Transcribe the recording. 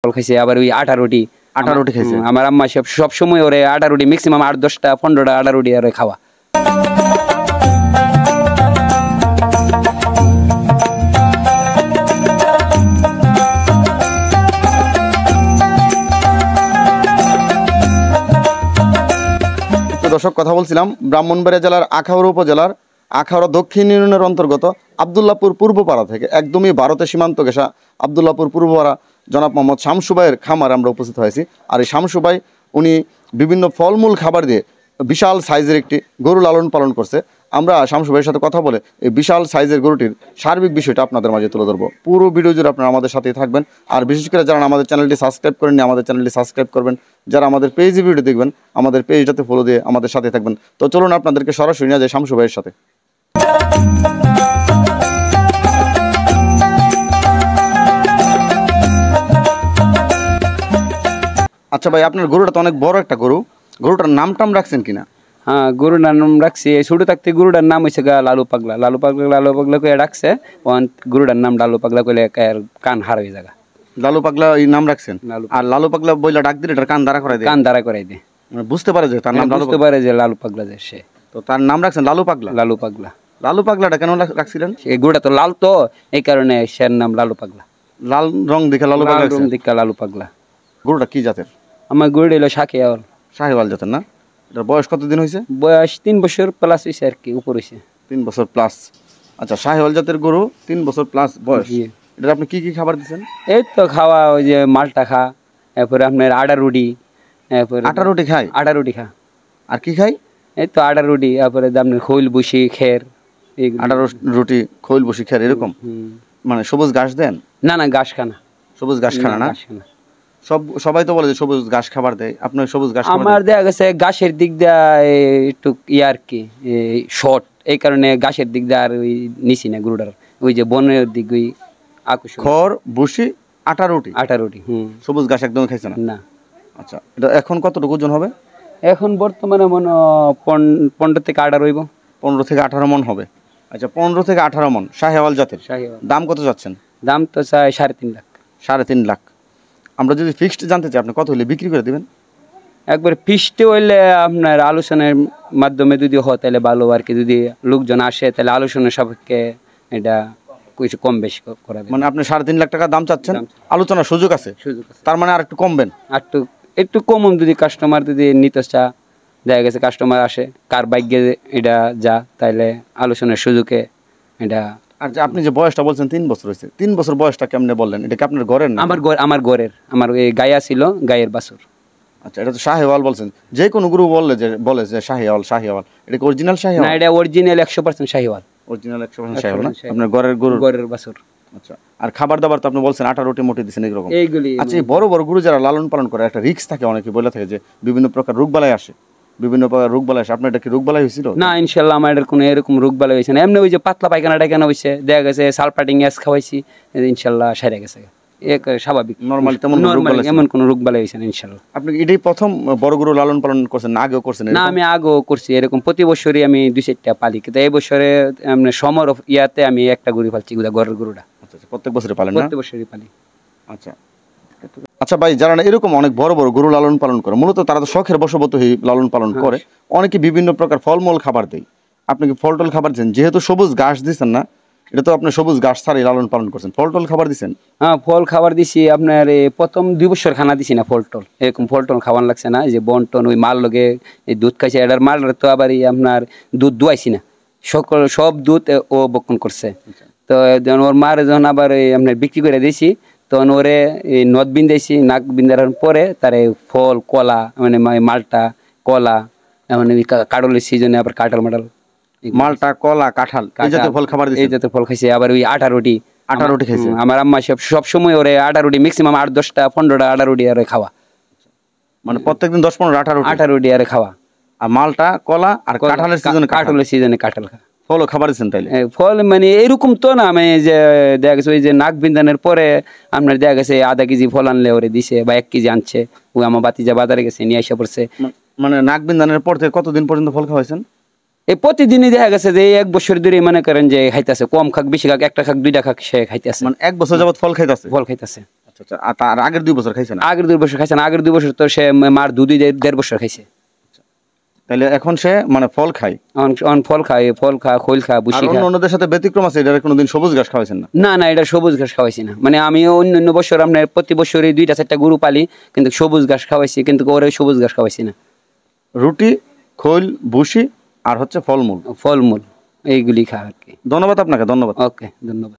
ফল খাইছে, আবার ওই আটা রুটি খাইছে। আমার আম্মা সব সময় ওরে আটা রুটি ম্যাক্সিমাম 8-10টা 15টা আটা রুটি আর খাওয়া। দর্শক, কথা বলছিলাম ব্রাহ্মণবাড়িয়া জেলার আখাউড়া উপজেলার আখাউড়া দক্ষিণ ইউনিয়নের অন্তর্গত আব্দুল্লাহপুর পূর্বপাড়া থেকে একদমই ভারতের সীমান্ত ঘেঁষা আব্দুল্লাহপুর পূর্বপাড়া জনাব মোহাম্মদ শামসু ভাইয়ের খামার আমরা উপস্থিত হয়েছি। আর এই শামসু ভাই উনি বিভিন্ন ফলমূল খাবার দিয়ে বিশাল সাইজের একটি গরু লালন পালন করছে। আমরা শামসু ভাইয়ের সাথে কথা বলে এই বিশাল সাইজের গরুটির সার্বিক বিষয়টা আপনাদের মাঝে তুলে ধরবো। পুরো ভিডিও জুড়ে আপনারা আমাদের সাথেই থাকবেন। আর বিশেষ করে যারা আমাদের চ্যানেলটি সাবস্ক্রাইব করেননি, আমাদের চ্যানেলটি সাবস্ক্রাইব করবেন। যারা আমাদের পেজে ভিডিও দেখবেন, আমাদের পেজটাতে ফলো দিয়ে আমাদের সাথে থাকবেন। তো চলুন আপনাদেরকে সরাসরি নিয়ে যাই শামসু ভাইয়ের সাথে। আচ্ছা ভাই, আপনার গরুটা তো অনেক বড় একটা গরু, গরুটার নাম টাম রাখছেন কিনা? হ্যাঁ, গরুর নাম রাখছি। ছোট থাকতে গরুটার নাম হয়েছে লালু পাগলা করে রাখছে। গরুটার নাম লালু পাগলা কইলে কান হার হয়ে যাগা। লালু পাগলা এই নাম রাখছেন। আর লালু পাগলা বইলা ডাক দিলে এটার কান দাঁড়া করাই দেয়। কান দাঁড়া করাই দেয়, মানে বুঝতে পারে যে তার নাম বুঝতে পারে যে লালু পাগলা যে সে। তো তার নাম রাখছেন লালু পাগলা। লালু পাগলাটা কেন রাখছিলেন? এই গরুটা তো লাল, তো এই কারণে সে নাম লালু পাগলা। লাল রং দেখে লালু পাগলা। রং দেখে লালু পাগলা। গরুটা কি জাতের? আমার গরুটা হলো শাহিওয়াল। শাহিওয়াল জাতের না? এটার বয়স কতদিন হয়েছে? বয়স 3 বছর প্লাস হয়েছে আর কি, উপর হয়েছে 3 বছর প্লাস। আচ্ছা, শাহিওয়াল জাতের গরু 3 বছর প্লাস বয়স। এটা আপনি কি কি খাবার দিচ্ছেন? এই তো খাওয়া ওই যে মালটা খা, এরপরে আপনার আটা রুটি। আটা রুটি খায়? আটা রুটি খা। আর কি খাই? এই তো আটা রুটি, তারপরে আপনার খৈল বসি খের। আটা রুটি খৈল বসি খের এরকম? মানে সবুজ ঘাস দেন? না না, ঘাস খানা। সবুজ ঘাস খানা না? সবাই তো বলে যে সবুজ ঘাস খাবার দেয়, আপনার সবুজ ঘাস? আমার দেখা গেছে ঘাসের দিক দিয়ে একটু আর কি শর্ট, এই কারণে ঘাসের দিক দিয়ে আর ওই নিছি না গরুটার। ওই যে বনের দিক ওই খড় বসি আটা রুটি। সবুজ ঘাস একদম খাইছে না। আচ্ছা, এটা এখন কতটুকু ওজন হবে? এখন বর্তমানে মনে 15 থেকে 18 হইব। 15 থেকে 18 মন হবে। আচ্ছা, 15 থেকে 18 মন শাহিওয়াল জাতের। দাম কত যাচ্ছেন? দাম তো চাই 3.5 লাখ। 3.5 লাখ। আমরা যদি ফিক্সড জানতে চাই, আপনি কত হলে বিক্রি করে দিবেন? একবার ফিক্সড হইলে আপনার আলোচনার মাধ্যমে যদি হয় তাহলে ভালো আর কি। যদি লোকজন আসে তাহলে আলোচনার সাপেক্ষে এটা কিছু কম বেশি করা যাবে। মানে আপনি 3.5 লাখ টাকা দাম চাচ্ছেন, আলোচনার সুযোগ আছে? তার মানে আর একটু কমবেন? একটু কম যদি কাস্টমার যদি নিতে চা, দেখা গেছে কাস্টমার আসে কার ভাগ্যে এটা যা, তাইলে আলোচনার সুযোগে এটা। আর যে আপনি যে বয়সটা বলছেন 3 বছর হয়েছে, 3 বছর বয়সটা কেমনে বললেন? এটা কি আপনার ঘরের না? আমার ঘরের। আমার এই গায়া ছিল, গায়ের বাছুর। আচ্ছা, এটা তো শাহিওয়াল বলছেন। যে কোনো গুরু বলে যে শাহিওয়াল। এটা কি অরিজিনাল শাহিওয়াল? না, এটা অরিজিনাল 100% শাহিওয়াল। অরিজিনাল 100% শাহিওয়াল না? আপনার ঘরের বাছুর। আচ্ছা, আর খাবার দাবার তো আপনি বলছেন আটা রুটি মুটি দিচ্ছেন এরকম। আচ্ছা, এই বড় বড় গুরু যারা লালন পালন করে একটা রিস্ক থাকে, অনেকে বলে থাকে যে বিভিন্ন প্রকার রোগবালাই আসে। আপনার এটা কি রোগবালাই হয়েছিল? না, ইনশাল্লাহ আমার এটার কোনো এরকম রোগবালাই হয়েছে না। এমনি ওই যে পাতলা পায়খানাটা কেন হয়েছে, দেখা গেছে সালফাটিং গ্যাস খাওয়াইছি, ইনশাল্লাহ সেরে গেছে। স্বাভাবিক নরমালি, এমন কোনো রোগবালাই হয়েছে না ইনশাল্লাহ। আপনি এটাই প্রথম বড় গরু লালন পালন করছেন না আগেও করছেন? না, আমি আগেও করছি এরকম। প্রতি বছরই আমি 2-4টা পালি, কিন্তু এই বছরে সমর ইয়াতে আমি একটা গরু পালছি, ঘরের গরুটা। আচ্ছা, প্রত্যেক বছরই পালেন? প্রত্যেক বছরই পালি। আচ্ছা ভাই, যারা এরকম অনেক বড় বড় গরু লালন পালন করে, মূলত তারা তো শখের বশবর্তী লালন পালন করে, অনেকে বিভিন্ন প্রকার ফলমূল খাবার দেয়। আপনি কি ফলটল খাবার দিচ্ছেন? যেহেতু সবুজ ঘাস দিচ্ছেন না, এটা তো আপনি সবুজ ঘাস ছাড়াই লালন পালন করছেন, ফলটল খাবার দিচ্ছেন? হ্যাঁ, ফল খাবার দিছি। আপনার প্রথম 2 বছর খানা দিছি না ফলটল, এরকম ফলটল খাওয়ান লাগছে না। যে বন্টন ওই মাল লগে এই দুধ খাইছে, এটার মাল তো আবার আপনার দুধ দুয়াইছি না, সব দুধ ও বক্ষণ করছে। তো ওর মার যখন আবার আপনার বিক্রি করে দিয়েছি, তখন ওরে নদ বিন্দাইছি, নাক বিন্দার পরে তারে ফল কলা, মানে মালটা কলা, মানে কাঁঠালের সিজনে আবার কাঁঠাল মালটা কলা কাঁঠাল এই জাতীয় ফল খাবার দিয়েছি। এই জাতীয় ফল খাইছে। আবার ওই আটা রুটি খাইছে। আমার আম্মা সব সময় ওরে আটা রুটি ম্যাক্সিমাম 8-10টা 15টা আটা রুটি আর খাওয়া। মানে প্রত্যেকদিন 10-15 আটা রুটি আর খাওয়া। আর মালটা কলা আর কাঁঠালের সিজনে কাঁঠাল খা। ফলও খাবার দিচ্ছেন তাইলে? ফল মানে এরকম তো না, মানে যে দেখা গেছে ওই যে নাক বিন্দানের পরে আপনার দেখা গেছে আধা কেজি ফল আনলে ওরে দিছে, বা 1 কেজি আনছে। ওই আমার বাতিজা বাজারে গেছে নিয়ে আসা পড়ছে। মানে নাক বিন্দানের পর থেকে কতদিন পর্যন্ত ফল খাওয়াইছেন? এই প্রতিদিনই দেখা গেছে যে 1 বছর ধরে মনে করেন যে খাইতেছে, কম খাক বেশি খাক, একটা খাক 2টা খাক সে খাইতেছে। মানে 1 বছর যাবত ফল খাইতেছে? ফল খাইতেছে। আচ্ছা আচ্ছা, আর তার আগের 2 বছর খাইছে না? আগের 2 বছর খাইছে না, আগের 2 বছর তো সে মার দুধই 1.5 বছর খাইছে। তাহলে এখন সে মানে ফল খায়, অন ফল খায়, ফল খা, খৈল খা, আর বুসি খা। অন্য অন্যদের সাথে ব্যতিক্রম আছে, এটা কোনোদিন সবুজ ঘাস খাওয়াইছেন না? না না, এটা সবুজ ঘাস খাওয়াইছি না। মানে আমিও অন্য বছর আপনার প্রতি বছরই 2টা 4টা গরু পালি, কিন্তু সবুজ ঘাস খাওয়াইছি, কিন্তু ওরে সবুজ ঘাস খাওয়াইছি না। রুটি, খৈল, ভুসি আর হচ্ছে ফলমূল। ফলমূল এইগুলি খা আর কি। ধন্যবাদ আপনাকে, ধন্যবাদ। ওকে, ধন্যবাদ।